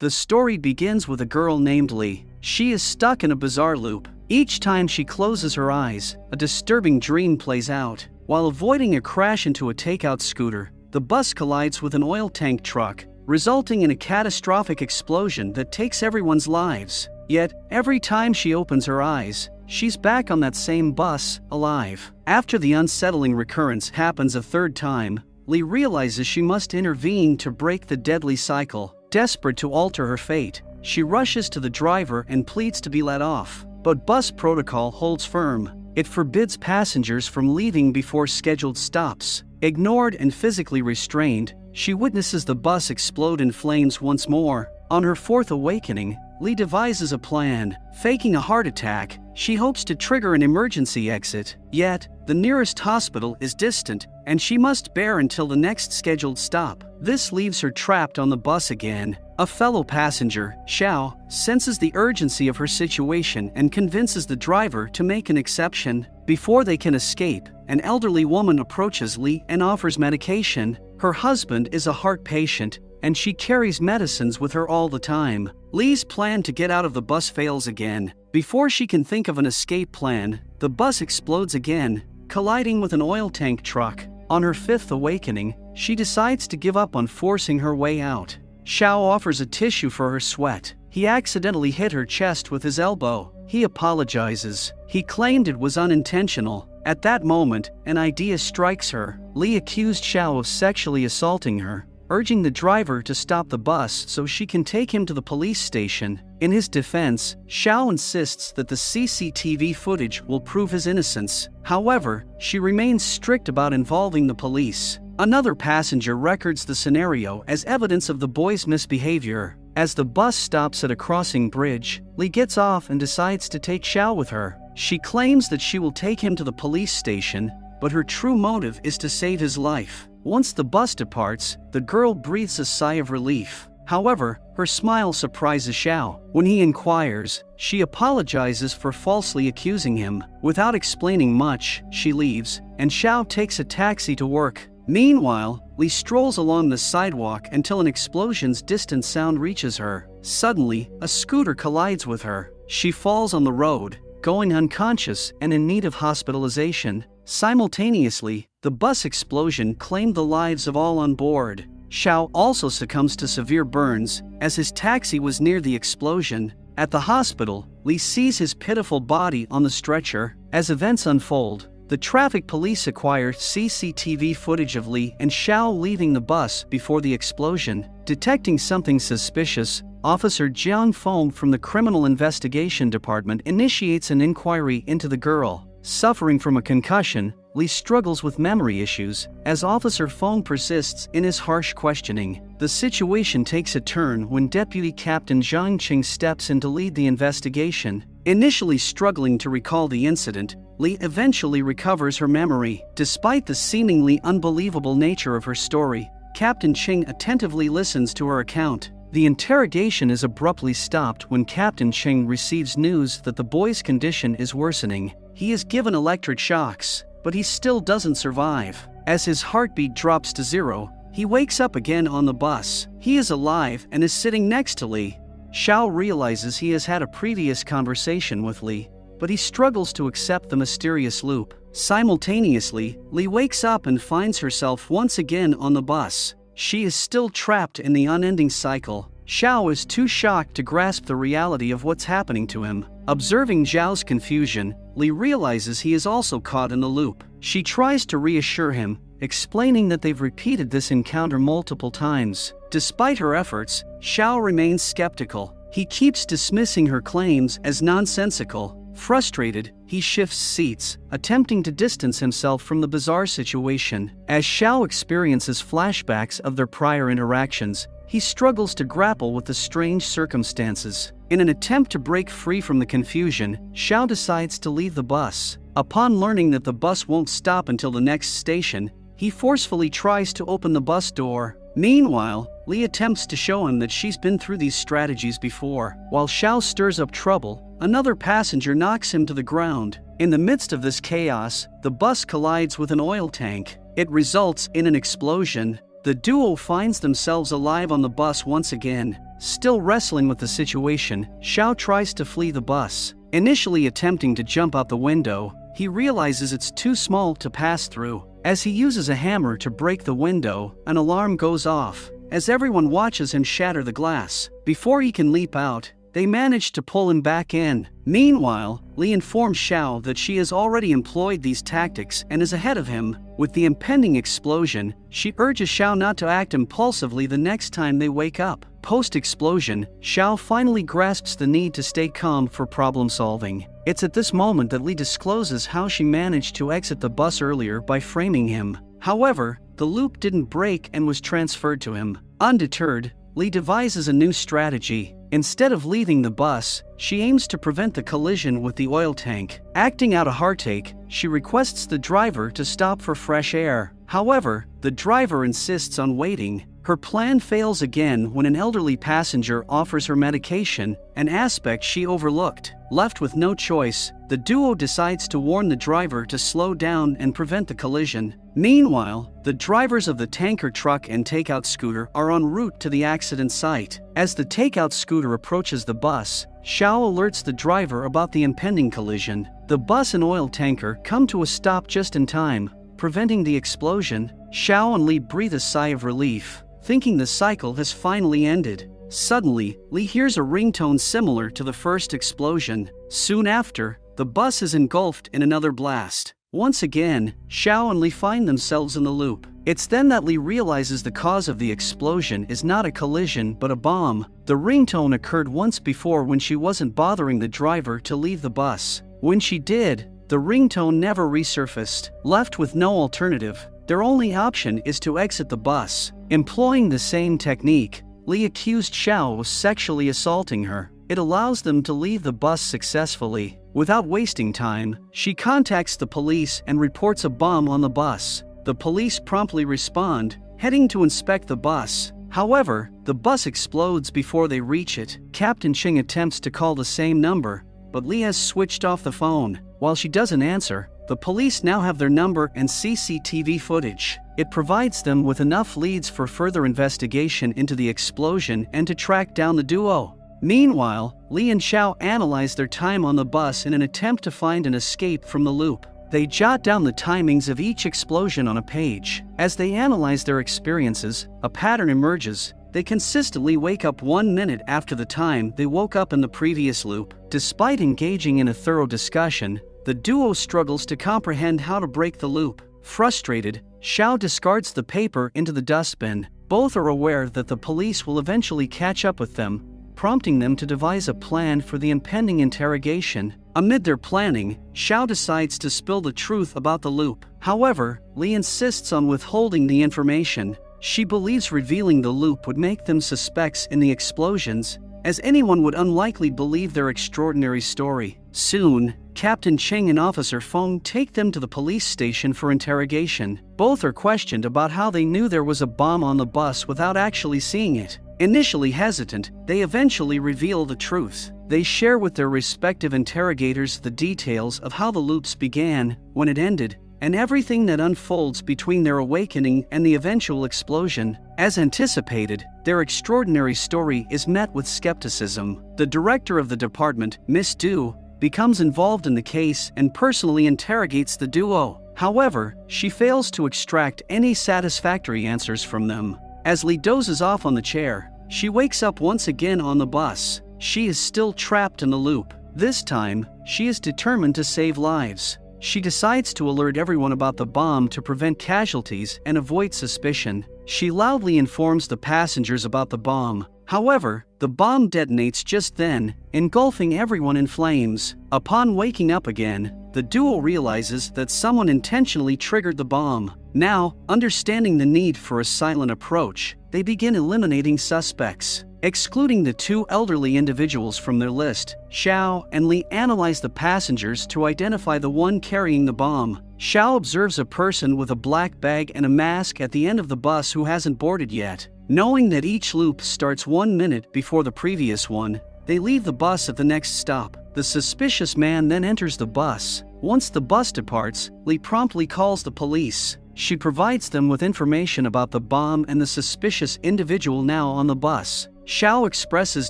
The story begins with a girl named Lee. She is stuck in a bizarre loop. Each time she closes her eyes, a disturbing dream plays out. While avoiding a crash into a takeout scooter, the bus collides with an oil tank truck, resulting in a catastrophic explosion that takes everyone's lives. Yet, every time she opens her eyes, she's back on that same bus, alive. After the unsettling recurrence happens a third time, Lee realizes she must intervene to break the deadly cycle. Desperate to alter her fate, she rushes to the driver and pleads to be let off. But bus protocol holds firm. It forbids passengers from leaving before scheduled stops. Ignored and physically restrained, she witnesses the bus explode in flames once more. On her fourth awakening, Lee devises a plan. Faking a heart attack, she hopes to trigger an emergency exit. Yet, the nearest hospital is distant, and she must bear until the next scheduled stop. This leaves her trapped on the bus again. A fellow passenger, Xiao, senses the urgency of her situation and convinces the driver to make an exception. Before they can escape, an elderly woman approaches Lee and offers medication. Her husband is a heart patient, and she carries medicines with her all the time. Lee's plan to get out of the bus fails again. Before she can think of an escape plan, the bus explodes again, colliding with an oil tank truck. On her fifth awakening, she decides to give up on forcing her way out. Xiao offers a tissue for her sweat. He accidentally hit her chest with his elbow. He apologizes. He claimed it was unintentional. At that moment, an idea strikes her. Lee accused Xiao of sexually assaulting her, urging the driver to stop the bus so she can take him to the police station. In his defense, Xiao insists that the CCTV footage will prove his innocence. However, she remains strict about involving the police. Another passenger records the scenario as evidence of the boy's misbehavior. As the bus stops at a crossing bridge, Lee gets off and decides to take Xiao with her. She claims that she will take him to the police station, but her true motive is to save his life. Once the bus departs, the girl breathes a sigh of relief. However, her smile surprises Xiao. When he inquires, she apologizes for falsely accusing him. Without explaining much, she leaves, and Xiao takes a taxi to work. Meanwhile, Lee strolls along the sidewalk until an explosion's distant sound reaches her. Suddenly, a scooter collides with her. She falls on the road, going unconscious and in need of hospitalization. Simultaneously, the bus explosion claimed the lives of all on board. Xiao also succumbs to severe burns, as his taxi was near the explosion. At the hospital, Lee sees his pitiful body on the stretcher. As events unfold, the traffic police acquire CCTV footage of Lee and Xiao leaving the bus before the explosion. Detecting something suspicious, Officer Jiang Feng from the Criminal Investigation Department initiates an inquiry into the girl. Suffering from a concussion, Lee struggles with memory issues. As Officer Feng persists in his harsh questioning, the situation takes a turn when Deputy Captain Zhang Qing steps in to lead the investigation. Initially struggling to recall the incident, Lee eventually recovers her memory. Despite the seemingly unbelievable nature of her story, Captain Qing attentively listens to her account. The interrogation is abruptly stopped when Captain Qing receives news that the boy's condition is worsening. He is given electric shocks, but he still doesn't survive. As his heartbeat drops to zero, he wakes up again on the bus. He is alive and is sitting next to Lee. Xiao realizes he has had a previous conversation with Lee, but he struggles to accept the mysterious loop. Simultaneously, Lee wakes up and finds herself once again on the bus. She is still trapped in the unending cycle. Xiao is too shocked to grasp the reality of what's happening to him. Observing Zhao's confusion, Lee realizes he is also caught in the loop. She tries to reassure him, explaining that they've repeated this encounter multiple times. Despite her efforts, Xiao remains skeptical. He keeps dismissing her claims as nonsensical. Frustrated, he shifts seats, attempting to distance himself from the bizarre situation. As Xiao experiences flashbacks of their prior interactions, he struggles to grapple with the strange circumstances. In an attempt to break free from the confusion, Xiao decides to leave the bus. Upon learning that the bus won't stop until the next station, he forcefully tries to open the bus door. Meanwhile, Lee attempts to show him that she's been through these strategies before. While Xiao stirs up trouble, another passenger knocks him to the ground. In the midst of this chaos, the bus collides with an oil tank. It results in an explosion. The duo finds themselves alive on the bus once again. Still wrestling with the situation, Xiao tries to flee the bus. Initially attempting to jump out the window, he realizes it's too small to pass through. As he uses a hammer to break the window, an alarm goes off, as everyone watches him shatter the glass. Before he can leap out, they manage to pull him back in. Meanwhile, Li informs Xiao that she has already employed these tactics and is ahead of him. With the impending explosion, she urges Xiao not to act impulsively the next time they wake up. Post-explosion, Xiao finally grasps the need to stay calm for problem solving. It's at this moment that Li discloses how she managed to exit the bus earlier by framing him. However, the loop didn't break and was transferred to him. Undeterred, Li devises a new strategy. Instead of leaving the bus, she aims to prevent the collision with the oil tank. Acting out a heartache, she requests the driver to stop for fresh air. However, the driver insists on waiting. Her plan fails again when an elderly passenger offers her medication, an aspect she overlooked. Left with no choice, the duo decides to warn the driver to slow down and prevent the collision. Meanwhile, the drivers of the tanker truck and takeout scooter are en route to the accident site. As the takeout scooter approaches the bus, Xiao alerts the driver about the impending collision. The bus and oil tanker come to a stop just in time, preventing the explosion. Xiao and Li breathe a sigh of relief, thinking the cycle has finally ended. Suddenly, Li hears a ringtone similar to the first explosion. Soon after, the bus is engulfed in another blast. Once again, Xiao and Li find themselves in the loop. It's then that Li realizes the cause of the explosion is not a collision but a bomb. The ringtone occurred once before when she wasn't bothering the driver to leave the bus. When she did, the ringtone never resurfaced. Left with no alternative, their only option is to exit the bus. Employing the same technique, Li accused Xiao of sexually assaulting her. It allows them to leave the bus successfully. Without wasting time, she contacts the police and reports a bomb on the bus. The police promptly respond, heading to inspect the bus. However, the bus explodes before they reach it. Captain Ching attempts to call the same number, but Li has switched off the phone. While she doesn't answer, the police now have their number and CCTV footage. It provides them with enough leads for further investigation into the explosion and to track down the duo. Meanwhile, Li and Xiao analyze their time on the bus in an attempt to find an escape from the loop. They jot down the timings of each explosion on a page. As they analyze their experiences, a pattern emerges. They consistently wake up 1 minute after the time they woke up in the previous loop. Despite engaging in a thorough discussion, the duo struggles to comprehend how to break the loop. Frustrated, Xiao discards the paper into the dustbin. Both are aware that the police will eventually catch up with them, prompting them to devise a plan for the impending interrogation. Amid their planning, Xiao decides to spill the truth about the loop. However, Li insists on withholding the information. She believes revealing the loop would make them suspects in the explosions, as anyone would unlikely believe their extraordinary story. Soon, Captain Cheng and Officer Feng take them to the police station for interrogation. Both are questioned about how they knew there was a bomb on the bus without actually seeing it. Initially hesitant, they eventually reveal the truth. They share with their respective interrogators the details of how the loops began, when it ended, and everything that unfolds between their awakening and the eventual explosion. As anticipated, their extraordinary story is met with skepticism. The director of the department, Miss Du, becomes involved in the case and personally interrogates the duo. However, she fails to extract any satisfactory answers from them. As Li dozes off on the chair, she wakes up once again on the bus. She is still trapped in the loop. This time, she is determined to save lives. She decides to alert everyone about the bomb to prevent casualties and avoid suspicion. She loudly informs the passengers about the bomb. However, the bomb detonates just then, engulfing everyone in flames. Upon waking up again, the duo realizes that someone intentionally triggered the bomb. Now, understanding the need for a silent approach, they begin eliminating suspects. Excluding the two elderly individuals from their list, Xiao and Li analyze the passengers to identify the one carrying the bomb. Xiao observes a person with a black bag and a mask at the end of the bus who hasn't boarded yet. Knowing that each loop starts 1 minute before the previous one, they leave the bus at the next stop. The suspicious man then enters the bus. Once the bus departs, Li promptly calls the police. She provides them with information about the bomb and the suspicious individual now on the bus. Xiao expresses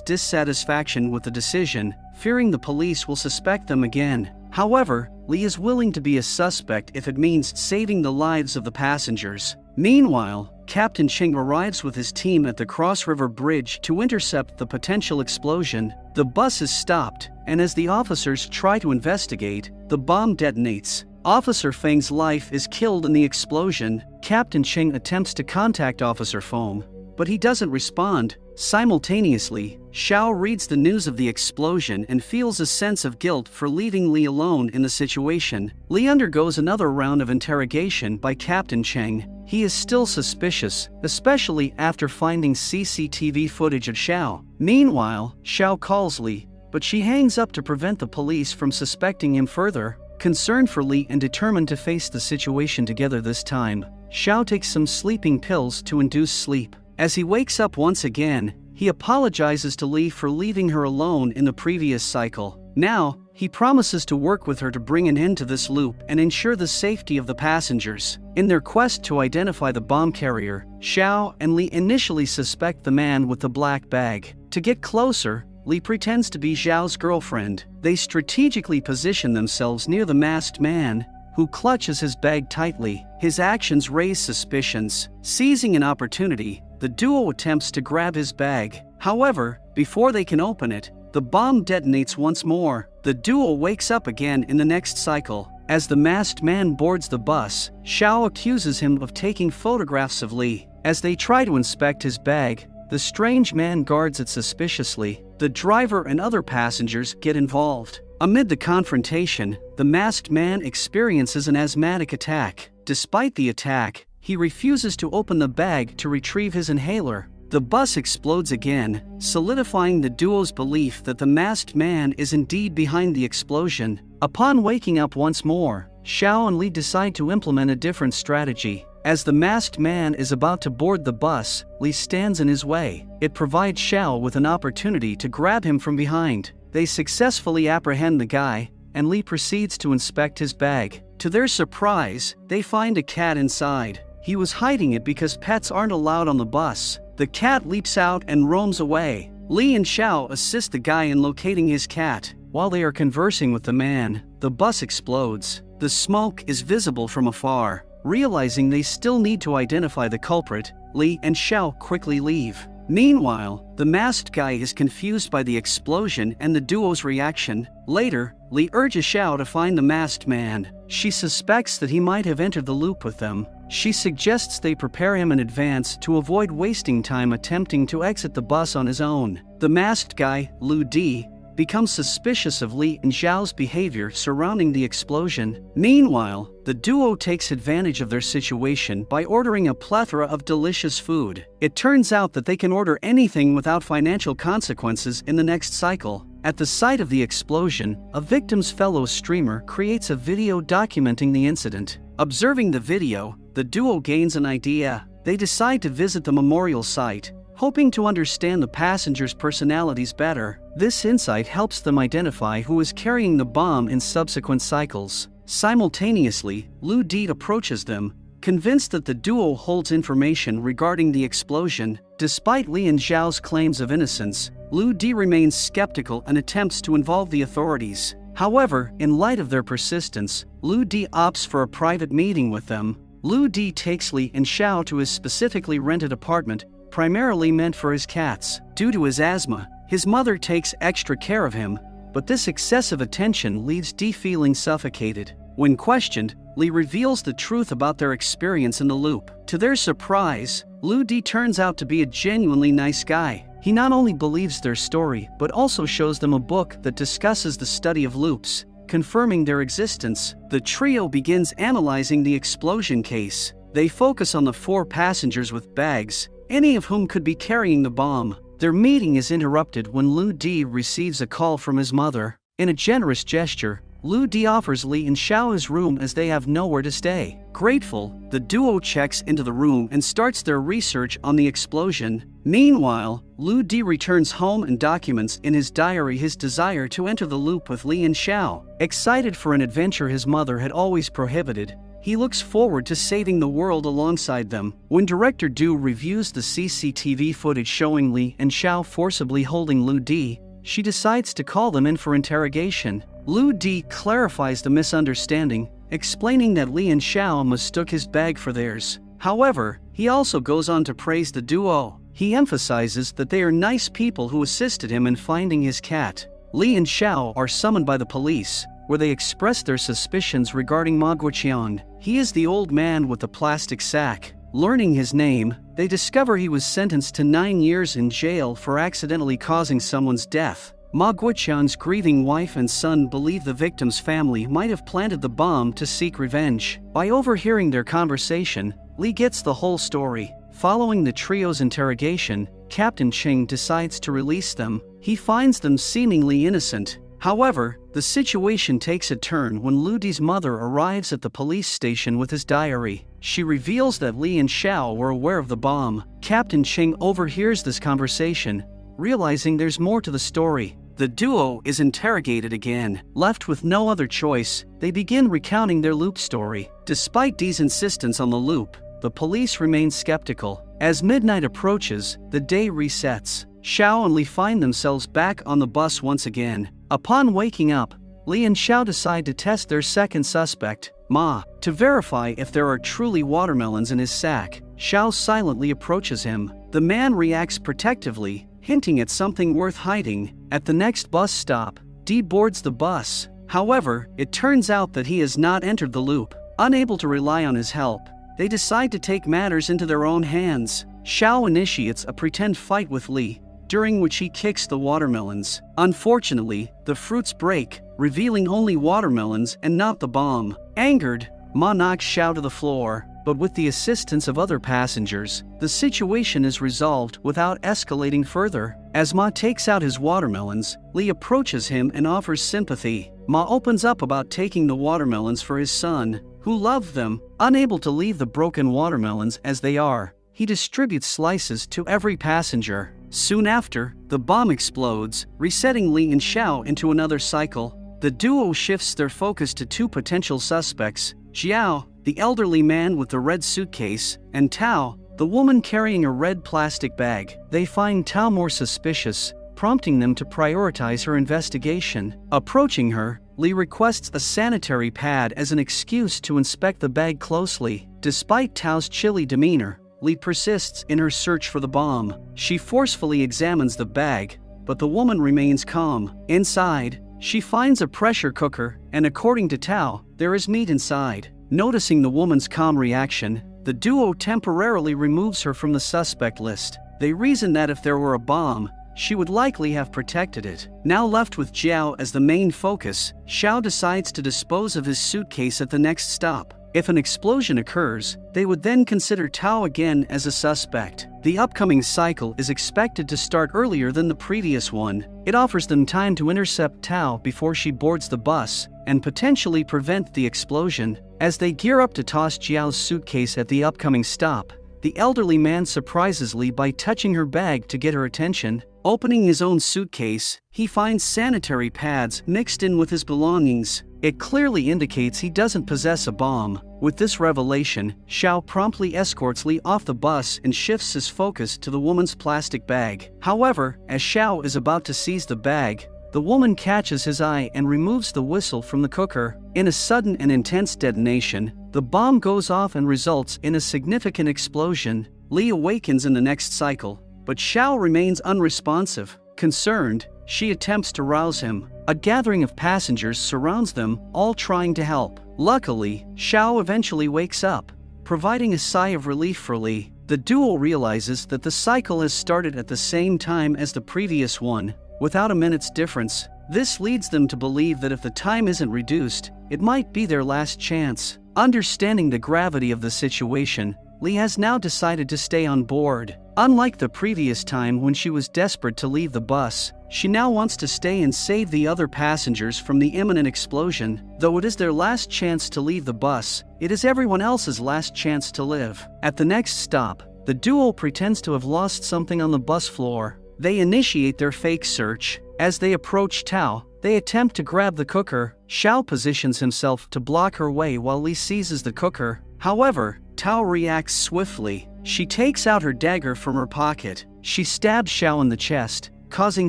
dissatisfaction with the decision, fearing the police will suspect them again. However, Li is willing to be a suspect if it means saving the lives of the passengers. Meanwhile, Captain Cheng arrives with his team at the Cross River Bridge to intercept the potential explosion. The bus is stopped, and as the officers try to investigate, the bomb detonates. Officer Feng's life is killed in the explosion. Captain Cheng attempts to contact Officer Feng, but he doesn't respond. Simultaneously, Xiao reads the news of the explosion and feels a sense of guilt for leaving Li alone in the situation. Li undergoes another round of interrogation by Captain Cheng. He is still suspicious, especially after finding CCTV footage of Xiao. Meanwhile, Xiao calls Li, but she hangs up to prevent the police from suspecting him further. Concerned for Li and determined to face the situation together this time, Xiao takes some sleeping pills to induce sleep. As he wakes up once again, he apologizes to Li for leaving her alone in the previous cycle. Now, he promises to work with her to bring an end to this loop and ensure the safety of the passengers. In their quest to identify the bomb carrier, Xiao and Li initially suspect the man with the black bag. To get closer, Li pretends to be Xiao's girlfriend. They strategically position themselves near the masked man, who clutches his bag tightly. His actions raise suspicions. Seizing an opportunity, the duo attempts to grab his bag. However, before they can open it, the bomb detonates once more. The duo wakes up again in the next cycle. As the masked man boards the bus, Xiao accuses him of taking photographs of Li. As they try to inspect his bag, the strange man guards it suspiciously. The driver and other passengers get involved. Amid the confrontation, the masked man experiences an asthmatic attack. Despite the attack, he refuses to open the bag to retrieve his inhaler. The bus explodes again, solidifying the duo's belief that the masked man is indeed behind the explosion. Upon waking up once more, Xiao and Li decide to implement a different strategy. As the masked man is about to board the bus, Li stands in his way. It provides Xiao with an opportunity to grab him from behind. They successfully apprehend the guy, and Li proceeds to inspect his bag. To their surprise, they find a cat inside. He was hiding it because pets aren't allowed on the bus. The cat leaps out and roams away. Li and Xiao assist the guy in locating his cat. While they are conversing with the man, the bus explodes. The smoke is visible from afar. Realizing they still need to identify the culprit, Li and Xiao quickly leave. Meanwhile, the masked guy is confused by the explosion and the duo's reaction. Later, Li urges Xiao to find the masked man. She suspects that he might have entered the loop with them. She suggests they prepare him in advance to avoid wasting time attempting to exit the bus on his own. The masked guy, Lu Di, becomes suspicious of Li and Xiao's behavior surrounding the explosion. Meanwhile, the duo takes advantage of their situation by ordering a plethora of delicious food. It turns out that they can order anything without financial consequences in the next cycle. At the site of the explosion, a victim's fellow streamer creates a video documenting the incident. Observing the video, the duo gains an idea. They decide to visit the memorial site, hoping to understand the passengers' personalities better. This insight helps them identify who is carrying the bomb in subsequent cycles. Simultaneously, Lu Di approaches them, convinced that the duo holds information regarding the explosion. Despite Li and Xiao's claims of innocence, Lu Di remains skeptical and attempts to involve the authorities. However, in light of their persistence, Lu Di opts for a private meeting with them. Lu Di takes Li and Xiao to his specifically rented apartment, primarily meant for his cats. Due to his asthma, his mother takes extra care of him, but this excessive attention leaves Di feeling suffocated. When questioned, Li reveals the truth about their experience in the loop. To their surprise, Lu Di turns out to be a genuinely nice guy. He not only believes their story, but also shows them a book that discusses the study of loops, confirming their existence. The trio begins analyzing the explosion case. They focus on the 4 passengers with bags, any of whom could be carrying the bomb. Their meeting is interrupted when Lu Di receives a call from his mother. In a generous gesture, Lu Di offers Li and Xiao his room as they have nowhere to stay. Grateful, the duo checks into the room and starts their research on the explosion. Meanwhile, Lu Di returns home and documents in his diary his desire to enter the loop with Li and Xiao. Excited for an adventure his mother had always prohibited, he looks forward to saving the world alongside them. When director Du reviews the CCTV footage showing Li and Xiao forcibly holding Lu Di, she decides to call them in for interrogation. Lu Di clarifies the misunderstanding, explaining that Li and Xiao mistook his bag for theirs. However, he also goes on to praise the duo. He emphasizes that they are nice people who assisted him in finding his cat. Li and Xiao are summoned by the police, where they express their suspicions regarding Ma Guoqian. He is the old man with the plastic sack. Learning his name, they discover he was sentenced to 9 years in jail for accidentally causing someone's death. Ma Guoqian's grieving wife and son believe the victim's family might have planted the bomb to seek revenge. By overhearing their conversation, Li gets the whole story. Following the trio's interrogation, Captain Cheng decides to release them. He finds them seemingly innocent. However, the situation takes a turn when Lu Di's mother arrives at the police station with his diary. She reveals that Li and Xiao were aware of the bomb. Captain Cheng overhears this conversation, realizing there's more to the story. The duo is interrogated again. Left with no other choice, they begin recounting their loop story. Despite Di's insistence on the loop, the police remain skeptical. As midnight approaches, the day resets. Xiao and Li find themselves back on the bus once again. Upon waking up, Li and Xiao decide to test their second suspect, Ma. To verify if there are truly watermelons in his sack, Xiao silently approaches him. The man reacts protectively, hinting at something worth hiding. At the next bus stop, Di boards the bus. However, it turns out that he has not entered the loop. Unable to rely on his help, they decide to take matters into their own hands. Xiao initiates a pretend fight with Li, during which he kicks the watermelons. Unfortunately, the fruits break, revealing only watermelons and not the bomb. Angered, Ma knocks Xiao to the floor, but with the assistance of other passengers, the situation is resolved without escalating further. As Ma takes out his watermelons, Li approaches him and offers sympathy. Ma opens up about taking the watermelons for his son, who loved them. Unable to leave the broken watermelons as they are, he distributes slices to every passenger. Soon after, the bomb explodes, resetting Li and Xiao into another cycle. The duo shifts their focus to two potential suspects, Xiao, the elderly man with the red suitcase, and Tao, the woman carrying a red plastic bag. They find Tao more suspicious, prompting them to prioritize her investigation. Approaching her, Li requests a sanitary pad as an excuse to inspect the bag closely. Despite Tao's chilly demeanor, Li persists in her search for the bomb. She forcefully examines the bag, but the woman remains calm. Inside, she finds a pressure cooker, and according to Tao, there is meat inside. Noticing the woman's calm reaction, the duo temporarily removes her from the suspect list. They reason that if there were a bomb, she would likely have protected it. Now left with Jiao as the main focus, Xiao decides to dispose of his suitcase at the next stop. If an explosion occurs, they would then consider Tao again as a suspect. The upcoming cycle is expected to start earlier than the previous one. It offers them time to intercept Tao before she boards the bus and potentially prevent the explosion. As they gear up to toss Jiao's suitcase at the upcoming stop, the elderly man surprises Li by touching her bag to get her attention. Opening his own suitcase, he finds sanitary pads mixed in with his belongings. It clearly indicates he doesn't possess a bomb. With this revelation, Xiao promptly escorts Li off the bus and shifts his focus to the woman's plastic bag. However, as Xiao is about to seize the bag, the woman catches his eye and removes the whistle from the cooker. In a sudden and intense detonation, the bomb goes off and results in a significant explosion. Li awakens in the next cycle, but Xiao remains unresponsive. Concerned, she attempts to rouse him. A gathering of passengers surrounds them, all trying to help. Luckily, Xiao eventually wakes up, providing a sigh of relief for Li. The duo realizes that the cycle has started at the same time as the previous one, without a minute's difference. This leads them to believe that if the time isn't reduced, it might be their last chance. Understanding the gravity of the situation, Li has now decided to stay on board. Unlike the previous time when she was desperate to leave the bus, she now wants to stay and save the other passengers from the imminent explosion. Though it is their last chance to leave the bus, it is everyone else's last chance to live. At the next stop, the duo pretends to have lost something on the bus floor. They initiate their fake search. As they approach Tao, They attempt to grab the cooker. Xiao positions himself to block her way while Li seizes the cooker. However, Tao reacts swiftly. She takes out her dagger from her pocket. She stabs Xiao in the chest, causing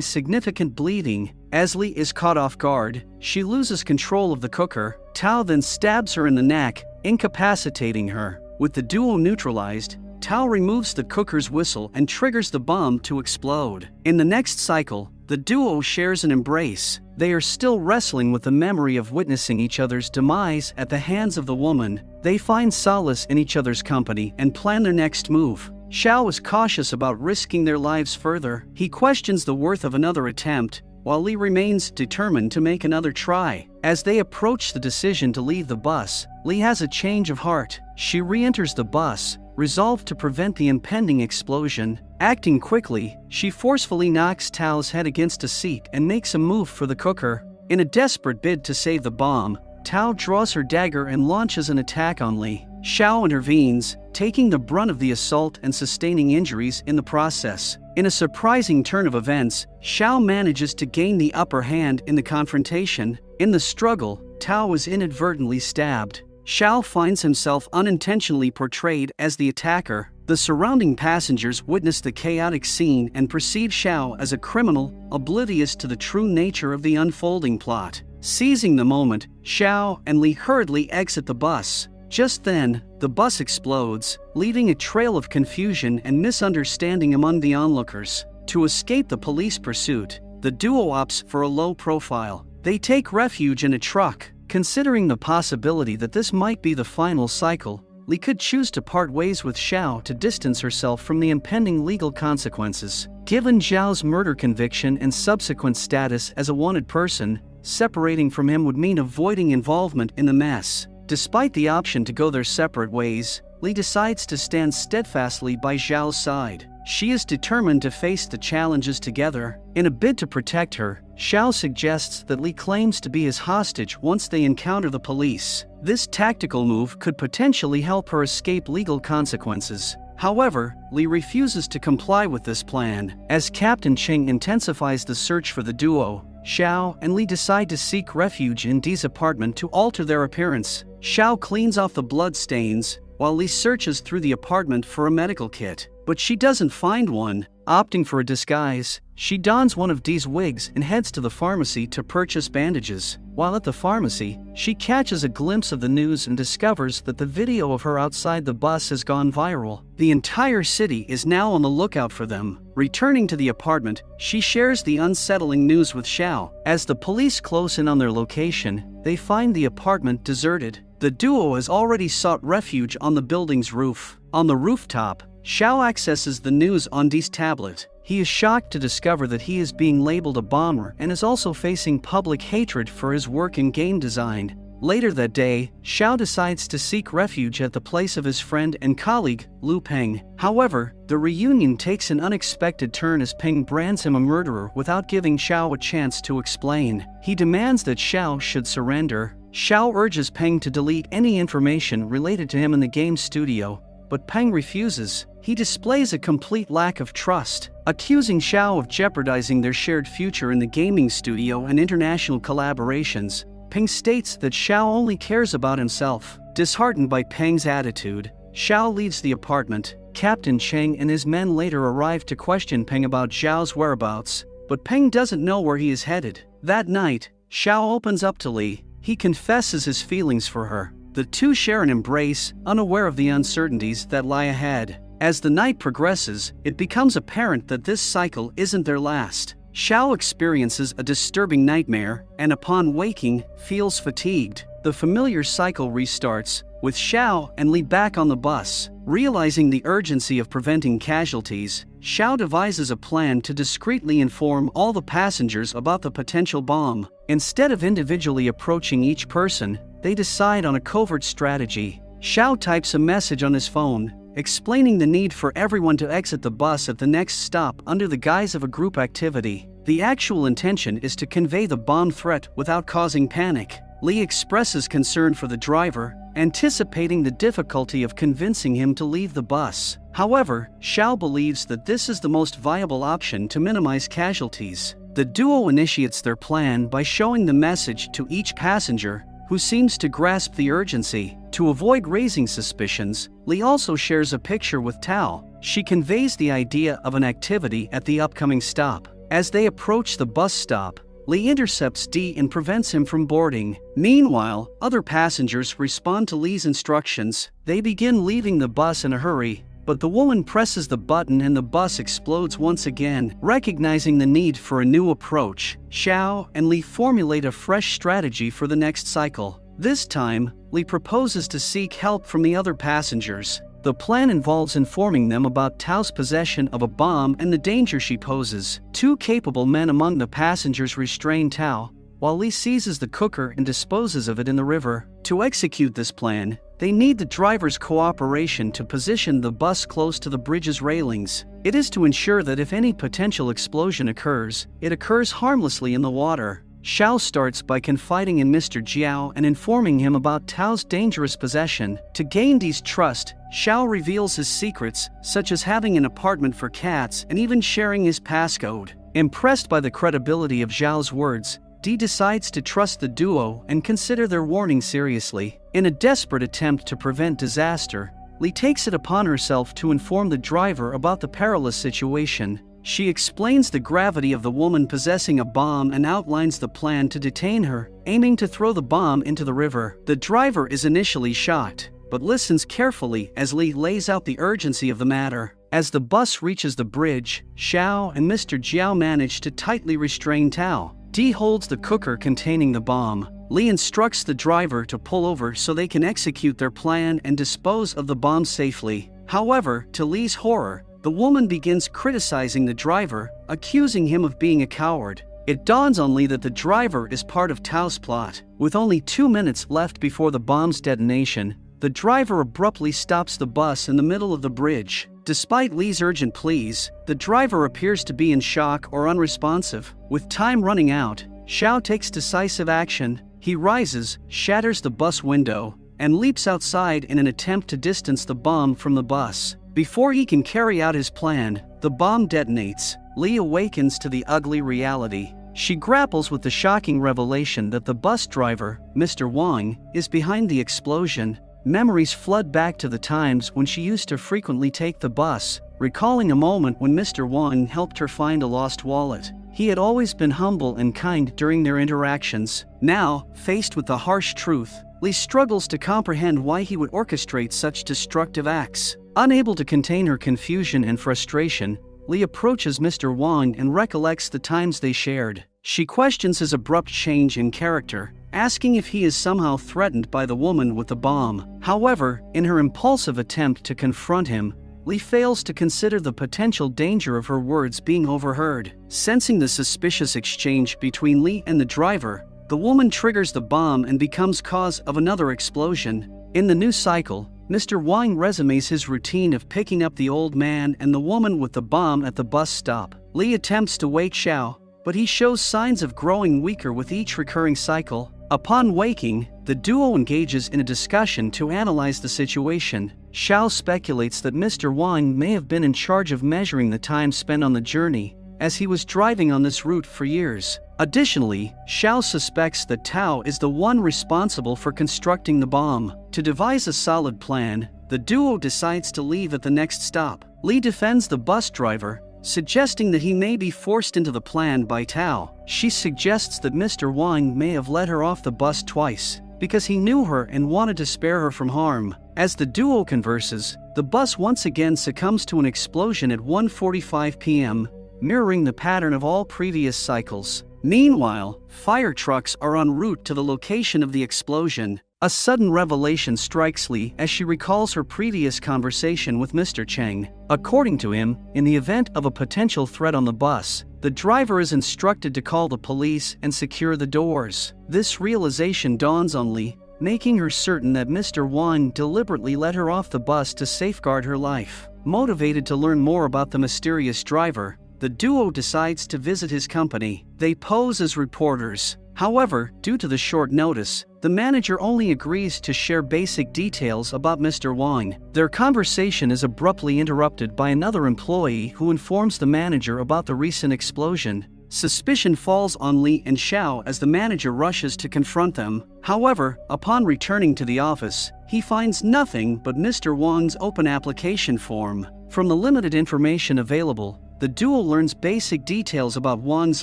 significant bleeding. As Li is caught off guard, she loses control of the cooker. Tao then stabs her in the neck, incapacitating her. With the duo neutralized, Tao removes the cooker's whistle and triggers the bomb to explode. In the next cycle, the duo shares an embrace. They are still wrestling with the memory of witnessing each other's demise at the hands of the woman. They find solace in each other's company and plan their next move. Xiao is cautious about risking their lives further. He questions the worth of another attempt, while Li remains determined to make another try. As they approach the decision to leave the bus, Li has a change of heart. She re-enters the bus, resolved to prevent the impending explosion. Acting quickly, she forcefully knocks Tao's head against a seat and makes a move for the cooker. In a desperate bid to save the bomb, Tao draws her dagger and launches an attack on Li. Xiao intervenes, taking the brunt of the assault and sustaining injuries in the process. In a surprising turn of events, Xiao manages to gain the upper hand in the confrontation. In the struggle, Tao is inadvertently stabbed. Xiao finds himself unintentionally portrayed as the attacker. The surrounding passengers witness the chaotic scene and perceive Xiao as a criminal, oblivious to the true nature of the unfolding plot. Seizing the moment, Xiao and Li hurriedly exit the bus. Just then, the bus explodes, leaving a trail of confusion and misunderstanding among the onlookers. To escape the police pursuit, the duo opts for a low profile. They take refuge in a truck. Considering the possibility that this might be the final cycle, Li could choose to part ways with Xiao to distance herself from the impending legal consequences. Given Xiao's murder conviction and subsequent status as a wanted person, separating from him would mean avoiding involvement in the mess. Despite the option to go their separate ways, Li decides to stand steadfastly by Xiao's side. She is determined to face the challenges together. In a bid to protect her, Xiao suggests that Li claims to be his hostage once they encounter the police. This tactical move could potentially help her escape legal consequences. However, Li refuses to comply with this plan. As Captain Cheng intensifies the search for the duo, Xiao and Li decide to seek refuge in Dee's apartment to alter their appearance. Xiao cleans off the blood stains, while Li searches through the apartment for a medical kit. But she doesn't find one. Opting for a disguise, she dons one of Dee's wigs and heads to the pharmacy to purchase bandages. While at the pharmacy, she catches a glimpse of the news and discovers that the video of her outside the bus has gone viral. The entire city is now on the lookout for them. Returning to the apartment, she shares the unsettling news with Xiao. As the police close in on their location, they find the apartment deserted. The duo has already sought refuge on the building's roof. On the rooftop, Xiao accesses the news on Dee's tablet. He is shocked to discover that he is being labeled a bomber and is also facing public hatred for his work in game design. Later that day, Xiao decides to seek refuge at the place of his friend and colleague, Lu Peng. However, the reunion takes an unexpected turn as Peng brands him a murderer without giving Xiao a chance to explain. He demands that Xiao should surrender. Xiao urges Peng to delete any information related to him in the game studio, but Peng refuses. He displays a complete lack of trust, accusing Xiao of jeopardizing their shared future in the gaming studio and international collaborations. Peng states that Xiao only cares about himself. Disheartened by Peng's attitude, Xiao leaves the apartment. Captain Cheng and his men later arrive to question Peng about Xiao's whereabouts, but Peng doesn't know where he is headed. That night, Xiao opens up to Li. He confesses his feelings for her. The two share an embrace, unaware of the uncertainties that lie ahead. As the night progresses, it becomes apparent that this cycle isn't their last. Xiao experiences a disturbing nightmare, and upon waking, feels fatigued. The familiar cycle restarts, with Xiao and Li back on the bus. Realizing the urgency of preventing casualties, Xiao devises a plan to discreetly inform all the passengers about the potential bomb. Instead of individually approaching each person, they decide on a covert strategy. Xiao types a message on his phone, explaining the need for everyone to exit the bus at the next stop under the guise of a group activity. The actual intention is to convey the bomb threat without causing panic. Li expresses concern for the driver, anticipating the difficulty of convincing him to leave the bus. However, Xiao believes that this is the most viable option to minimize casualties. The duo initiates their plan by showing the message to each passenger, who seems to grasp the urgency. To avoid raising suspicions, Lee also shares a picture with Tao. She conveys the idea of an activity at the upcoming stop. As they approach the bus stop, Lee intercepts Dee and prevents him from boarding. Meanwhile, other passengers respond to Lee's instructions. They begin leaving the bus in a hurry, but the woman presses the button and the bus explodes once again. Recognizing the need for a new approach, Xiao and Lee formulate a fresh strategy for the next cycle. This time, Lee proposes to seek help from the other passengers. The plan involves informing them about Tao's possession of a bomb and the danger she poses. Two capable men among the passengers restrain Tao, while Lee seizes the cooker and disposes of it in the river. To execute this plan, they need the driver's cooperation to position the bus close to the bridge's railings. It is to ensure that if any potential explosion occurs, it occurs harmlessly in the water. Xiao starts by confiding in Mr. Jiao and informing him about Tao's dangerous possession. To gain Dee's trust, Xiao reveals his secrets, such as having an apartment for cats and even sharing his passcode. Impressed by the credibility of Xiao's words, Dee decides to trust the duo and consider their warning seriously. In a desperate attempt to prevent disaster, Lee takes it upon herself to inform the driver about the perilous situation. She explains the gravity of the woman possessing a bomb and outlines the plan to detain her, aiming to throw the bomb into the river. The driver is initially shocked, but listens carefully as Lee lays out the urgency of the matter. As the bus reaches the bridge, Xiao and Mr. Jiao manage to tightly restrain Tao. Dee holds the cooker containing the bomb. Lee instructs the driver to pull over so they can execute their plan and dispose of the bomb safely. However, to Lee's horror, the woman begins criticizing the driver, accusing him of being a coward. It dawns on Lee that the driver is part of Tao's plot. With only 2 minutes left before the bomb's detonation, the driver abruptly stops the bus in the middle of the bridge. Despite Lee's urgent pleas, the driver appears to be in shock or unresponsive. With time running out, Xiao takes decisive action. He rises, shatters the bus window, and leaps outside in an attempt to distance the bomb from the bus. Before he can carry out his plan, the bomb detonates. Lee awakens to the ugly reality. She grapples with the shocking revelation that the bus driver, Mr. Wang, is behind the explosion. Memories flood back to the times when she used to frequently take the bus, recalling a moment when Mr. Wang helped her find a lost wallet. He had always been humble and kind during their interactions. Now, faced with the harsh truth, Lee struggles to comprehend why he would orchestrate such destructive acts. Unable to contain her confusion and frustration, Lee approaches Mr. Wang and recollects the times they shared. She questions his abrupt change in character, asking if he is somehow threatened by the woman with the bomb. However, in her impulsive attempt to confront him, Lee fails to consider the potential danger of her words being overheard. Sensing the suspicious exchange between Lee and the driver, the woman triggers the bomb and becomes cause of another explosion. In the new cycle, Mr. Wang resumes his routine of picking up the old man and the woman with the bomb at the bus stop. Lee attempts to wake Xiao, but he shows signs of growing weaker with each recurring cycle. Upon waking, the duo engages in a discussion to analyze the situation. Xiao speculates that Mr. Wang may have been in charge of measuring the time spent on the journey, as he was driving on this route for years. Additionally, Xiao suspects that Tao is the one responsible for constructing the bomb. To devise a solid plan, the duo decides to leave at the next stop. Lee defends the bus driver, suggesting that he may be forced into the plan by Tao. She suggests that Mr. Wang may have let her off the bus twice, because he knew her and wanted to spare her from harm. As the duo converses, the bus once again succumbs to an explosion at 1:45 p.m., mirroring the pattern of all previous cycles. Meanwhile, fire trucks are en route to the location of the explosion. A sudden revelation strikes Lee as she recalls her previous conversation with Mr. Cheng. According to him, in the event of a potential threat on the bus, the driver is instructed to call the police and secure the doors. This realization dawns on Lee, making her certain that Mr. Wang deliberately let her off the bus to safeguard her life. Motivated to learn more about the mysterious driver, the duo decides to visit his company. They pose as reporters. However, due to the short notice, the manager only agrees to share basic details about Mr. Wang. Their conversation is abruptly interrupted by another employee who informs the manager about the recent explosion. Suspicion falls on Lee and Xiao as the manager rushes to confront them. However, upon returning to the office, he finds nothing but Mr. Wang's open application form. From the limited information available, the duo learns basic details about Wang's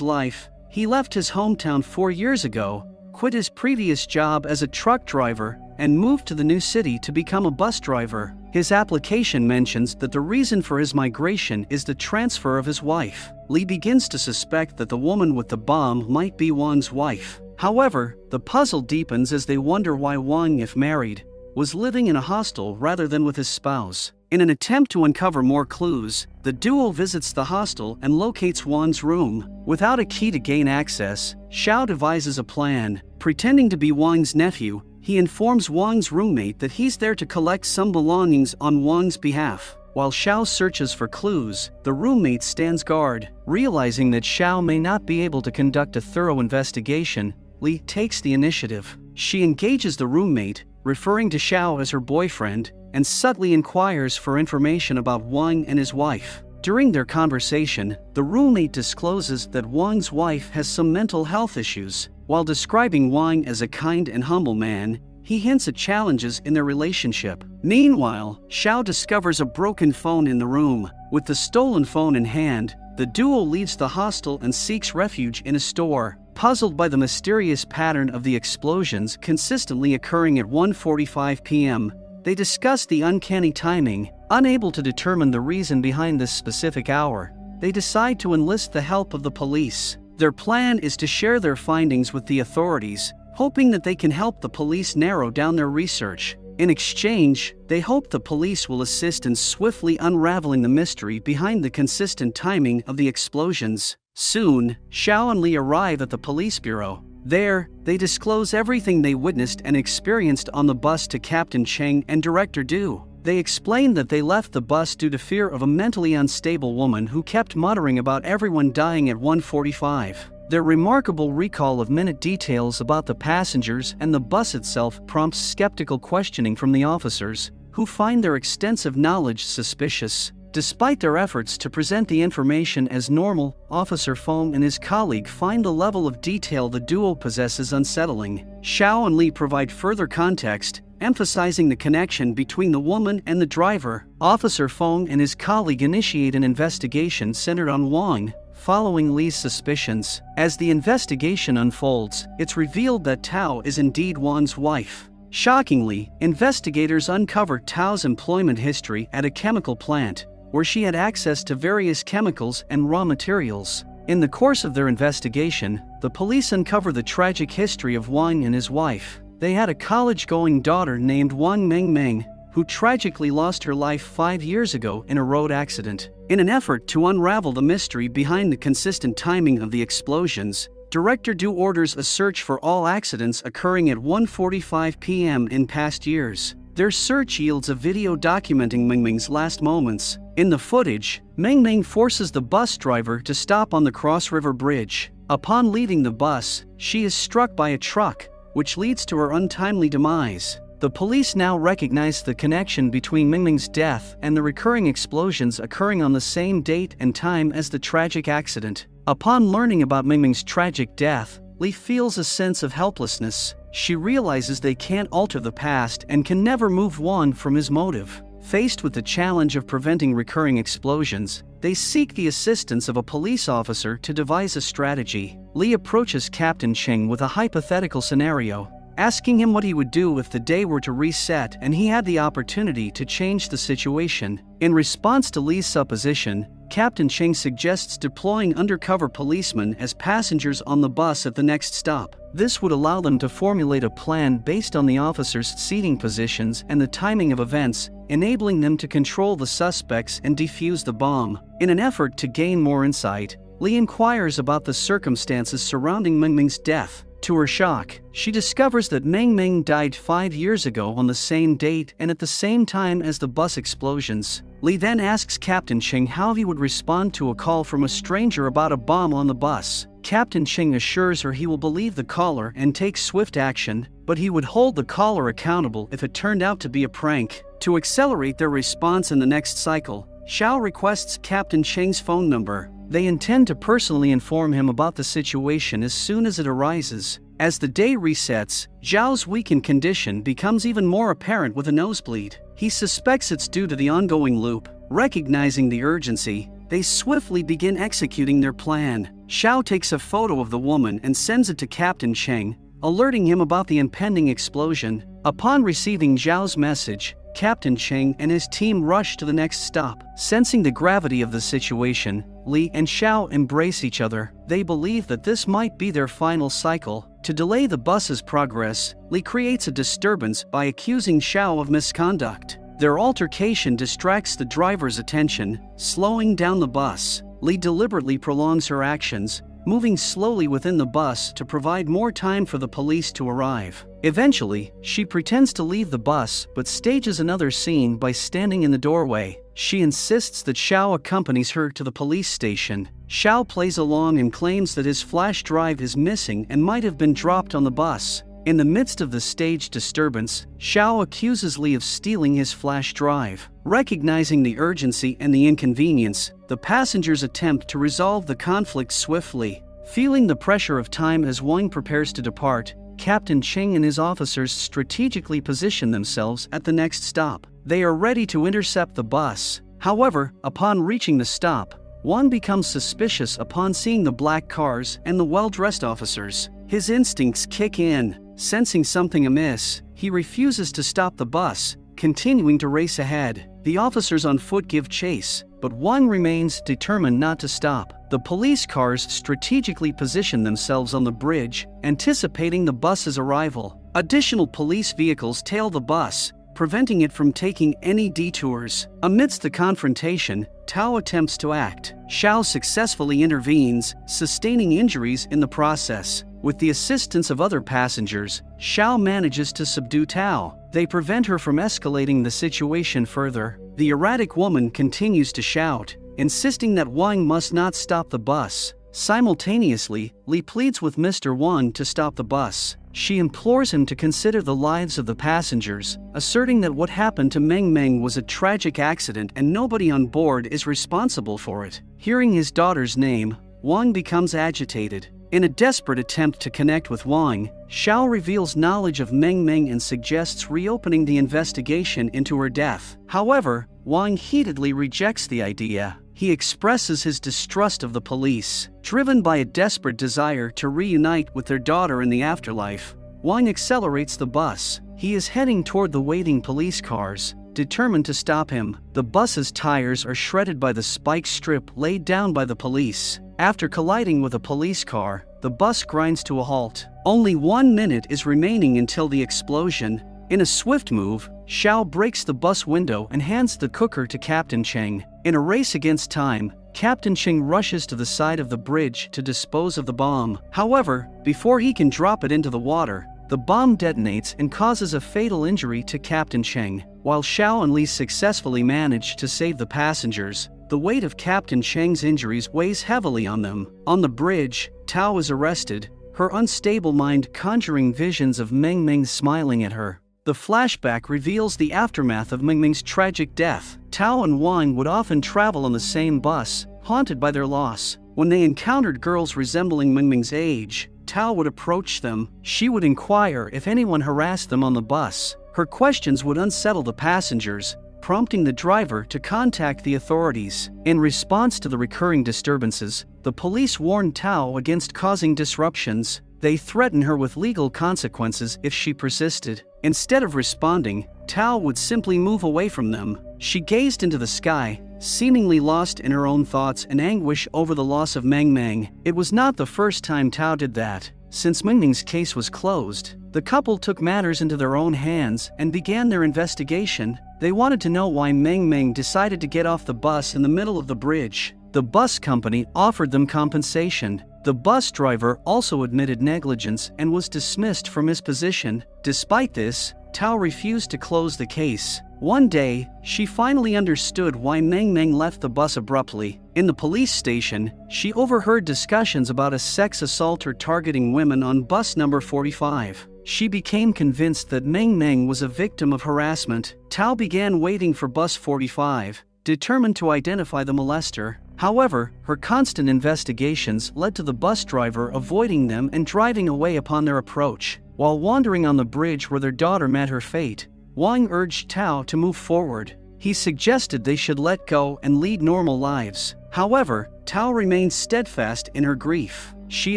life. He left his hometown 4 years ago, quit his previous job as a truck driver, and moved to the new city to become a bus driver. His application mentions that the reason for his migration is the transfer of his wife. Lee begins to suspect that the woman with the bomb might be Wang's wife. However, the puzzle deepens as they wonder why Wang, if married, was living in a hostel rather than with his spouse. In an attempt to uncover more clues, the duo visits the hostel and locates Wang's room. Without a key to gain access, Xiao devises a plan. Pretending to be Wang's nephew, he informs Wang's roommate that he's there to collect some belongings on Wang's behalf. While Xiao searches for clues, the roommate stands guard. Realizing that Xiao may not be able to conduct a thorough investigation, Lee takes the initiative. She engages the roommate, referring to Xiao as her boyfriend, and subtly inquires for information about Wang and his wife. During their conversation, the roommate discloses that Wang's wife has some mental health issues. While describing Wang as a kind and humble man, he hints at challenges in their relationship. Meanwhile, Xiao discovers a broken phone in the room. With the stolen phone in hand, the duo leaves the hostel and seeks refuge in a store. Puzzled by the mysterious pattern of the explosions consistently occurring at 1:45 p.m., they discuss the uncanny timing. Unable to determine the reason behind this specific hour, they decide to enlist the help of the police. Their plan is to share their findings with the authorities, hoping that they can help the police narrow down their research. In exchange, they hope the police will assist in swiftly unraveling the mystery behind the consistent timing of the explosions. Soon, Xiao and Lee arrive at the police bureau. There, they disclose everything they witnessed and experienced on the bus to Captain Cheng and Director Du. They explain that they left the bus due to fear of a mentally unstable woman who kept muttering about everyone dying at 1:45. Their remarkable recall of minute details about the passengers and the bus itself prompts skeptical questioning from the officers, who find their extensive knowledge suspicious. Despite their efforts to present the information as normal, Officer Feng and his colleague find the level of detail the duo possesses unsettling. Xiao and Lee provide further context, emphasizing the connection between the woman and the driver. Officer Feng and his colleague initiate an investigation centered on Wang, following Lee's suspicions. As the investigation unfolds, it's revealed that Tao is indeed Wang's wife. Shockingly, investigators uncover Tao's employment history at a chemical plant, where she had access to various chemicals and raw materials. In the course of their investigation, the police uncover the tragic history of Wang and his wife. They had a college-going daughter named Wang Mengmeng, who tragically lost her life 5 years ago in a road accident. In an effort to unravel the mystery behind the consistent timing of the explosions, Director Du orders a search for all accidents occurring at 1:45 p.m. in past years. Their search yields a video documenting Mengmeng's last moments. In the footage, Mengmeng forces the bus driver to stop on the Cross River Bridge. Upon leaving the bus, she is struck by a truck, which leads to her untimely demise. The police now recognize the connection between Mengmeng's death and the recurring explosions occurring on the same date and time as the tragic accident. Upon learning about Mengmeng's tragic death, Lee feels a sense of helplessness. She realizes they can't alter the past and can never move Wang from his motive. Faced with the challenge of preventing recurring explosions, they seek the assistance of a police officer to devise a strategy. Lee approaches Captain Cheng with a hypothetical scenario, asking him what he would do if the day were to reset and he had the opportunity to change the situation. In response to Lee's supposition, Captain Cheng suggests deploying undercover policemen as passengers on the bus at the next stop. This would allow them to formulate a plan based on the officers' seating positions and the timing of events, enabling them to control the suspects and defuse the bomb. In an effort to gain more insight, Lee inquires about the circumstances surrounding Mengmeng's death. To her shock, she discovers that Mengmeng died 5 years ago on the same date and at the same time as the bus explosions. Lee then asks Captain Cheng how he would respond to a call from a stranger about a bomb on the bus. Captain Cheng assures her he will believe the caller and take swift action, but he would hold the caller accountable if it turned out to be a prank. To accelerate their response in the next cycle, Xiao requests Captain Cheng's phone number. They intend to personally inform him about the situation as soon as it arises. As the day resets, Zhao's weakened condition becomes even more apparent with a nosebleed. He suspects it's due to the ongoing loop. Recognizing the urgency, they swiftly begin executing their plan. Xiao takes a photo of the woman and sends it to Captain Cheng, alerting him about the impending explosion. Upon receiving Zhao's message, Captain Cheng and his team rush to the next stop. Sensing the gravity of the situation, Li and Xiao embrace each other. They believe that this might be their final cycle. To delay the bus's progress, Li creates a disturbance by accusing Xiao of misconduct. Their altercation distracts the driver's attention, slowing down the bus. Li deliberately prolongs her actions, moving slowly within the bus to provide more time for the police to arrive. Eventually, she pretends to leave the bus but stages another scene by standing in the doorway. She insists that Xiao accompanies her to the police station. Xiao plays along and claims that his flash drive is missing and might have been dropped on the bus. In the midst of the staged disturbance, Xiao accuses Li of stealing his flash drive. Recognizing the urgency and the inconvenience, the passengers attempt to resolve the conflict swiftly. Feeling the pressure of time as Wang prepares to depart, Captain Cheng and his officers strategically position themselves at the next stop. They are ready to intercept the bus. However, upon reaching the stop, Wang becomes suspicious upon seeing the black cars and the well-dressed officers. His instincts kick in. Sensing something amiss, he refuses to stop the bus, continuing to race ahead. The officers on foot give chase, but Wang remains determined not to stop. The police cars strategically position themselves on the bridge, anticipating the bus's arrival. Additional police vehicles tail the bus, preventing it from taking any detours. Amidst the confrontation, Tao attempts to act. Xiao successfully intervenes, sustaining injuries in the process. With the assistance of other passengers, Xiao manages to subdue Tao. They prevent her from escalating the situation further. The erratic woman continues to shout, insisting that Wang must not stop the bus. Simultaneously, Li pleads with Mr. Wang to stop the bus. She implores him to consider the lives of the passengers, asserting that what happened to Meng Meng was a tragic accident and nobody on board is responsible for it. Hearing his daughter's name, Wang becomes agitated. In a desperate attempt to connect with Wang, Xiao reveals knowledge of Meng Meng and suggests reopening the investigation into her death. However, Wang heatedly rejects the idea. He expresses his distrust of the police. Driven by a desperate desire to reunite with their daughter in the afterlife, Wang accelerates the bus. He is heading toward the waiting police cars, determined to stop him. The bus's tires are shredded by the spike strip laid down by the police. After colliding with a police car, the bus grinds to a halt. Only 1 minute is remaining until the explosion. In a swift move, Xiao breaks the bus window and hands the cooker to Captain Cheng. In a race against time, Captain Cheng rushes to the side of the bridge to dispose of the bomb. However, before he can drop it into the water, the bomb detonates and causes a fatal injury to Captain Cheng. While Xiao and Li successfully manage to save the passengers, the weight of Captain Cheng's injuries weighs heavily on them. On the bridge, Tao is arrested, her unstable mind conjuring visions of Meng Meng smiling at her. The flashback reveals the aftermath of Meng Meng's tragic death. Tao and Wang would often travel on the same bus, haunted by their loss. When they encountered girls resembling Meng Meng's age, Tao would approach them. She would inquire if anyone harassed them on the bus. Her questions would unsettle the passengers, prompting the driver to contact the authorities. In response to the recurring disturbances, the police warned Tao against causing disruptions. They threatened her with legal consequences if she persisted. Instead of responding, Tao would simply move away from them. She gazed into the sky, seemingly lost in her own thoughts and anguish over the loss of Meng Meng. It was not the first time Tao did that. Since Meng Meng's case was closed, the couple took matters into their own hands and began their investigation. They wanted to know why Meng Meng decided to get off the bus in the middle of the bridge. The bus company offered them compensation. The bus driver also admitted negligence and was dismissed from his position. Despite this, Tao refused to close the case. One day, she finally understood why Meng Meng left the bus abruptly. In the police station, she overheard discussions about a sex assaulter targeting women on bus number 45. She became convinced that Meng Meng was a victim of harassment. Tao began waiting for bus 45, determined to identify the molester. However, her constant investigations led to the bus driver avoiding them and driving away upon their approach. While wandering on the bridge where their daughter met her fate, Wang urged Tao to move forward. He suggested they should let go and lead normal lives. However, Tao remains steadfast in her grief. She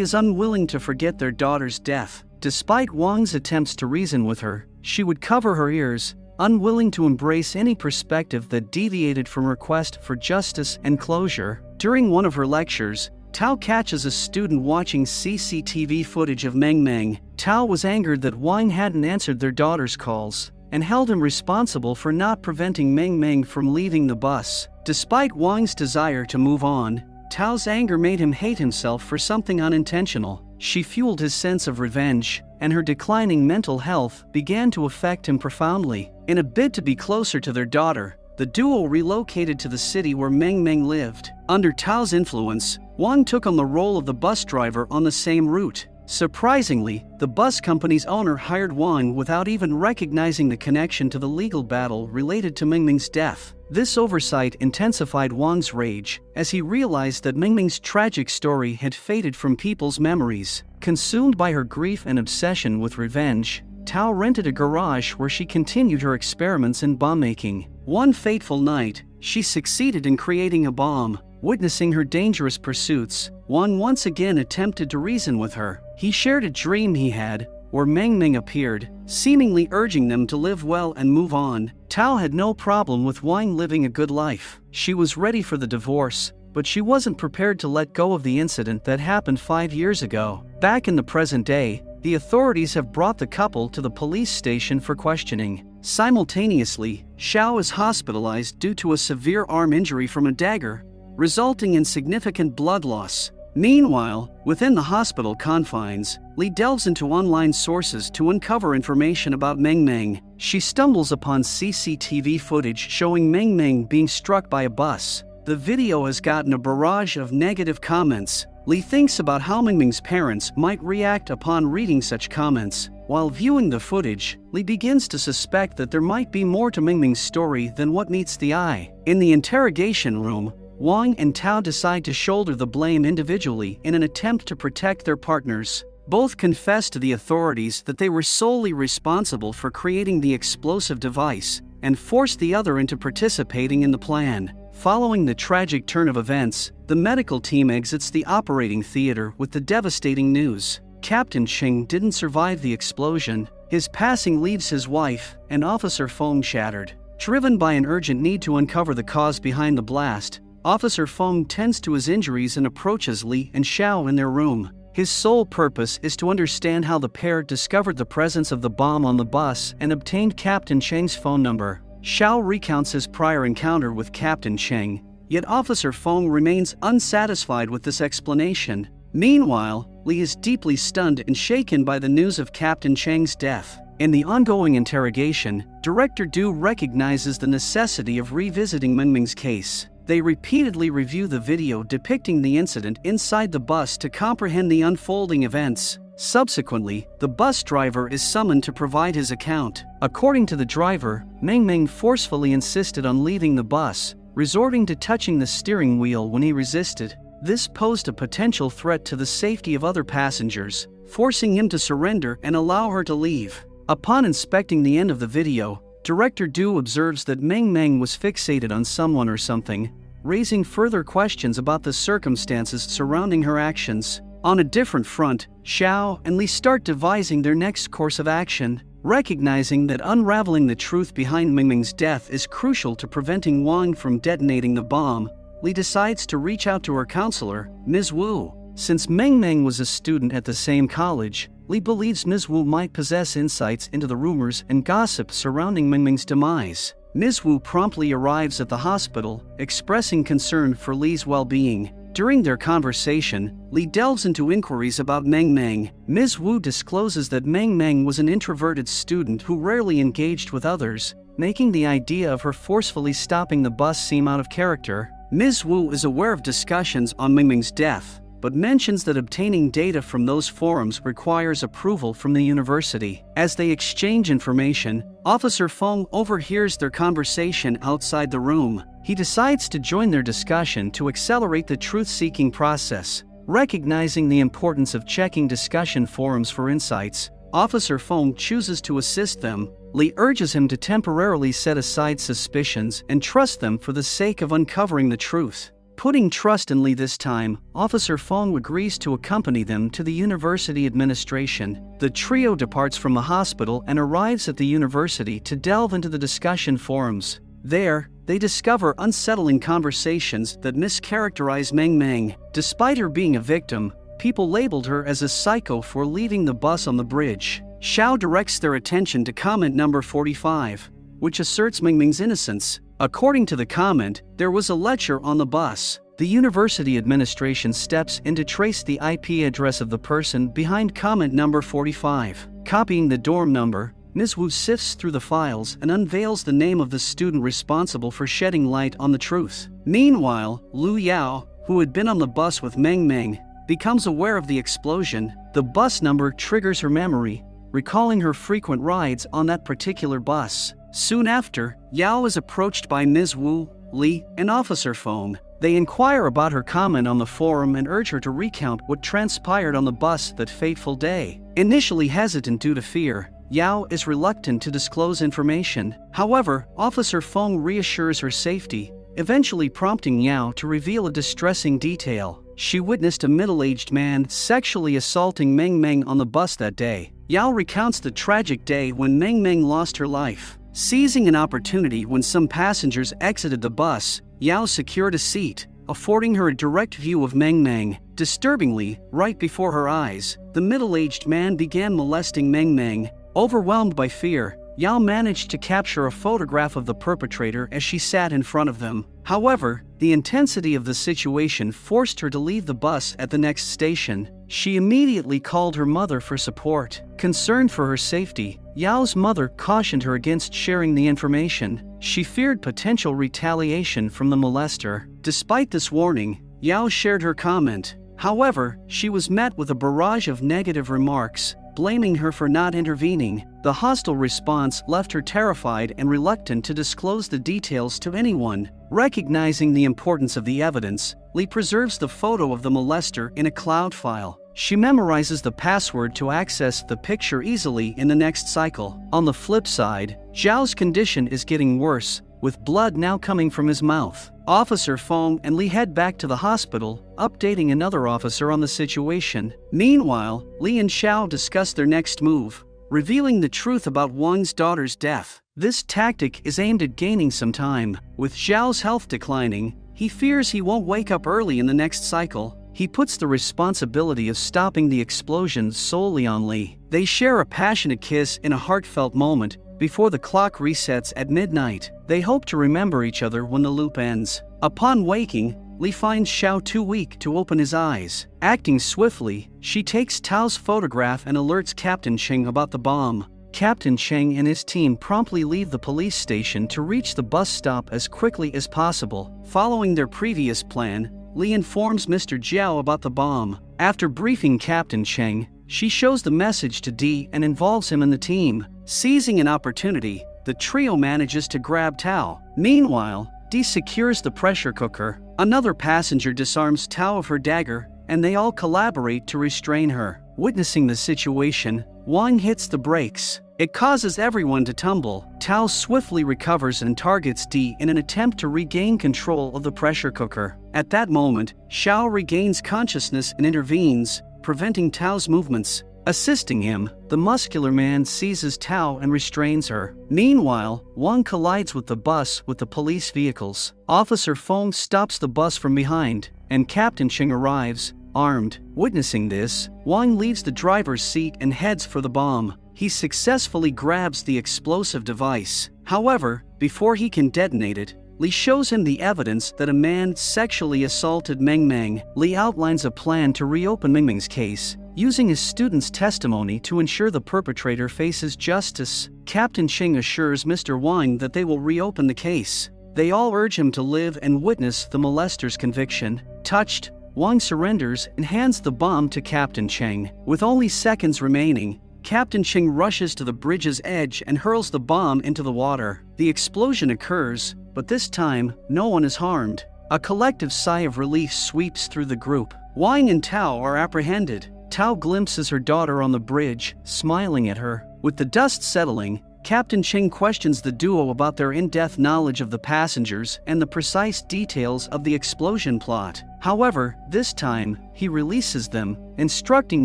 is unwilling to forget their daughter's death. Despite Wang's attempts to reason with her, she would cover her ears, unwilling to embrace any perspective that deviated from her quest for justice and closure. During one of her lectures, Tao catches a student watching CCTV footage of Meng Meng. Tao was angered that Wang hadn't answered their daughter's calls, and held him responsible for not preventing Meng Meng from leaving the bus. Despite Wang's desire to move on, Tao's anger made him hate himself for something unintentional. She fueled his sense of revenge, and her declining mental health began to affect him profoundly. In a bid to be closer to their daughter, the duo relocated to the city where Meng Meng lived. Under Tao's influence, Wang took on the role of the bus driver on the same route. Surprisingly, the bus company's owner hired Wang without even recognizing the connection to the legal battle related to Meng Meng's death. This oversight intensified Wang's rage, as he realized that Meng Meng's tragic story had faded from people's memories. Consumed by her grief and obsession with revenge, Tao rented a garage where she continued her experiments in bomb making. One fateful night, she succeeded in creating a bomb. Witnessing her dangerous pursuits, Wang once again attempted to reason with her. He shared a dream he had, where Meng Meng appeared, seemingly urging them to live well and move on. Tao had no problem with Wang living a good life. She was ready for the divorce, but she wasn't prepared to let go of the incident that happened 5 years ago. Back in the present day, the authorities have brought the couple to the police station for questioning. Simultaneously, Xiao is hospitalized due to a severe arm injury from a dagger, resulting in significant blood loss. Meanwhile, within the hospital confines, Li delves into online sources to uncover information about Meng Meng. She stumbles upon CCTV footage showing Meng Meng being struck by a bus. The video has gotten a barrage of negative comments. Li thinks about how Meng Meng's parents might react upon reading such comments. While viewing the footage, Li begins to suspect that there might be more to Meng Meng's story than what meets the eye. In the interrogation room, Wang and Tao decide to shoulder the blame individually in an attempt to protect their partners. Both confess to the authorities that they were solely responsible for creating the explosive device and forced the other into participating in the plan. Following the tragic turn of events, the medical team exits the operating theater with the devastating news. Captain Cheng didn't survive the explosion. His passing leaves his wife and Officer Feng shattered. Driven by an urgent need to uncover the cause behind the blast, Officer Feng tends to his injuries and approaches Li and Xiao in their room. His sole purpose is to understand how the pair discovered the presence of the bomb on the bus and obtained Captain Cheng's phone number. Xiao recounts his prior encounter with Captain Cheng, yet Officer Feng remains unsatisfied with this explanation. Meanwhile, Li is deeply stunned and shaken by the news of Captain Cheng's death. In the ongoing interrogation, Director Du recognizes the necessity of revisiting Meng Meng's case. They repeatedly review the video depicting the incident inside the bus to comprehend the unfolding events. Subsequently, the bus driver is summoned to provide his account. According to the driver, Meng Meng forcefully insisted on leaving the bus, resorting to touching the steering wheel when he resisted. This posed a potential threat to the safety of other passengers, forcing him to surrender and allow her to leave. Upon inspecting the end of the video, Director Du observes that Meng Meng was fixated on someone or something, raising further questions about the circumstances surrounding her actions. On a different front, Xiao and Li start devising their next course of action. Recognizing that unraveling the truth behind Meng Meng's death is crucial to preventing Wang from detonating the bomb, Li decides to reach out to her counselor, Ms. Wu. Since Meng Meng was a student at the same college, Li believes Ms. Wu might possess insights into the rumors and gossip surrounding Meng Meng's demise. Ms. Wu promptly arrives at the hospital, expressing concern for Li's well-being. During their conversation, Li delves into inquiries about Meng Meng. Ms. Wu discloses that Meng Meng was an introverted student who rarely engaged with others, making the idea of her forcefully stopping the bus seem out of character. Ms. Wu is aware of discussions on Meng Meng's death, but mentions that obtaining data from those forums requires approval from the university. As they exchange information, Officer Feng overhears their conversation outside the room. He decides to join their discussion to accelerate the truth-seeking process. Recognizing the importance of checking discussion forums for insights, Officer Feng chooses to assist them. Li urges him to temporarily set aside suspicions and trust them for the sake of uncovering the truth. Putting trust in Li this time, Officer Feng agrees to accompany them to the university administration. The trio departs from the hospital and arrives at the university to delve into the discussion forums. There, they discover unsettling conversations that mischaracterize Meng Meng. Despite her being a victim, people labeled her as a psycho for leaving the bus on the bridge. Xiao directs their attention to comment number 45, which asserts Meng Meng's innocence. According to the comment, there was a lecture on the bus. The university administration steps in to trace the IP address of the person behind comment number 45. Copying the dorm number, Ms. Wu sifts through the files and unveils the name of the student responsible for shedding light on the truth. Meanwhile, Lu Yao, who had been on the bus with Meng Meng, becomes aware of the explosion. The bus number triggers her memory, recalling her frequent rides on that particular bus. Soon after, Yao is approached by Ms. Wu, Li, and Officer Feng. They inquire about her comment on the forum and urge her to recount what transpired on the bus that fateful day. Initially hesitant due to fear, Yao is reluctant to disclose information. However, Officer Feng reassures her safety, eventually prompting Yao to reveal a distressing detail. She witnessed a middle-aged man sexually assaulting Meng Meng on the bus that day. Yao recounts the tragic day when Meng Meng lost her life. Seizing an opportunity when some passengers exited the bus, Yao secured a seat, affording her a direct view of Meng Meng. Disturbingly, right before her eyes, the middle-aged man began molesting Meng Meng. Overwhelmed by fear, Yao managed to capture a photograph of the perpetrator as she sat in front of them. However, the intensity of the situation forced her to leave the bus at the next station. She immediately called her mother for support. Concerned for her safety, Yao's mother cautioned her against sharing the information. She feared potential retaliation from the molester. Despite this warning, Yao shared her comment. However, she was met with a barrage of negative remarks, blaming her for not intervening. The hostile response left her terrified and reluctant to disclose the details to anyone. Recognizing the importance of the evidence, Li preserves the photo of the molester in a cloud file. She memorizes the password to access the picture easily in the next cycle. On the flip side, Zhao's condition is getting worse, with blood now coming from his mouth. Officer Feng and Li head back to the hospital, updating another officer on the situation. Meanwhile, Li and Xiao discuss their next move, revealing the truth about Wang's daughter's death. This tactic is aimed at gaining some time. With Xiao's health declining, he fears he won't wake up early in the next cycle. He puts the responsibility of stopping the explosion solely on Li. They share a passionate kiss in a heartfelt moment before the clock resets at midnight. They hope to remember each other when the loop ends. Upon waking, Li finds Xiao too weak to open his eyes. Acting swiftly, she takes Tao's photograph and alerts Captain Cheng about the bomb. Captain Cheng and his team promptly leave the police station to reach the bus stop as quickly as possible. Following their previous plan, Li informs Mr. Jiao about the bomb. After briefing Captain Cheng, she shows the message to Di and involves him in the team. Seizing an opportunity, the trio manages to grab Tao. Meanwhile, Di secures the pressure cooker. Another passenger disarms Tao of her dagger, and they all collaborate to restrain her. Witnessing the situation, Wang hits the brakes. It causes everyone to tumble. Tao swiftly recovers and targets Di in an attempt to regain control of the pressure cooker. At that moment, Xiao regains consciousness and intervenes, preventing Tao's movements. Assisting him, the muscular man seizes Tao and restrains her. Meanwhile, Wang collides with the bus with the police vehicles. Officer Feng stops the bus from behind, and Captain Cheng arrives, armed. Witnessing this, Wang leaves the driver's seat and heads for the bomb. He successfully grabs the explosive device. However, before he can detonate it, Li shows him the evidence that a man sexually assaulted Meng Meng. Li outlines a plan to reopen Meng Meng's case, using his student's testimony to ensure the perpetrator faces justice. Captain Cheng assures Mr. Wang that they will reopen the case. They all urge him to live and witness the molester's conviction. Touched, Wang surrenders and hands the bomb to Captain Cheng. With only seconds remaining, Captain Cheng rushes to the bridge's edge and hurls the bomb into the water. The explosion occurs, but this time, no one is harmed. A collective sigh of relief sweeps through the group. Wang and Tao are apprehended. Tao glimpses her daughter on the bridge, smiling at her. With the dust settling, Captain Cheng questions the duo about their in-depth knowledge of the passengers and the precise details of the explosion plot. However, this time, he releases them, instructing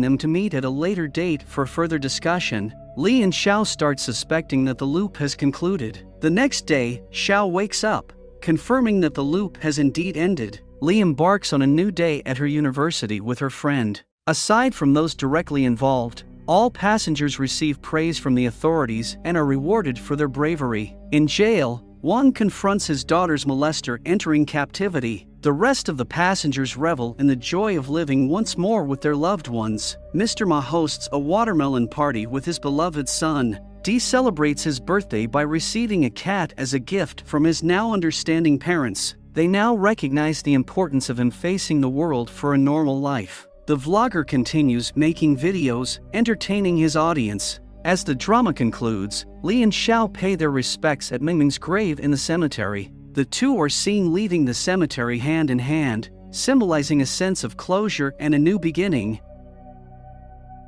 them to meet at a later date for further discussion. Li and Xiao start suspecting that the loop has concluded. The next day, Xiao wakes up, confirming that the loop has indeed ended. Li embarks on a new day at her university with her friend. Aside from those directly involved, all passengers receive praise from the authorities and are rewarded for their bravery. In jail, Wang confronts his daughter's molester entering captivity. The rest of the passengers revel in the joy of living once more with their loved ones. Mr. Ma hosts a watermelon party with his beloved son. Dee celebrates his birthday by receiving a cat as a gift from his now understanding parents. They now recognize the importance of him facing the world for a normal life. The vlogger continues making videos, entertaining his audience. As the drama concludes, Li and Xiao pay their respects at Mingming's grave in the cemetery. The two are seen leaving the cemetery hand in hand, symbolizing a sense of closure and a new beginning.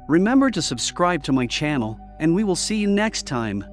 Remember to subscribe to my channel, and we will see you next time.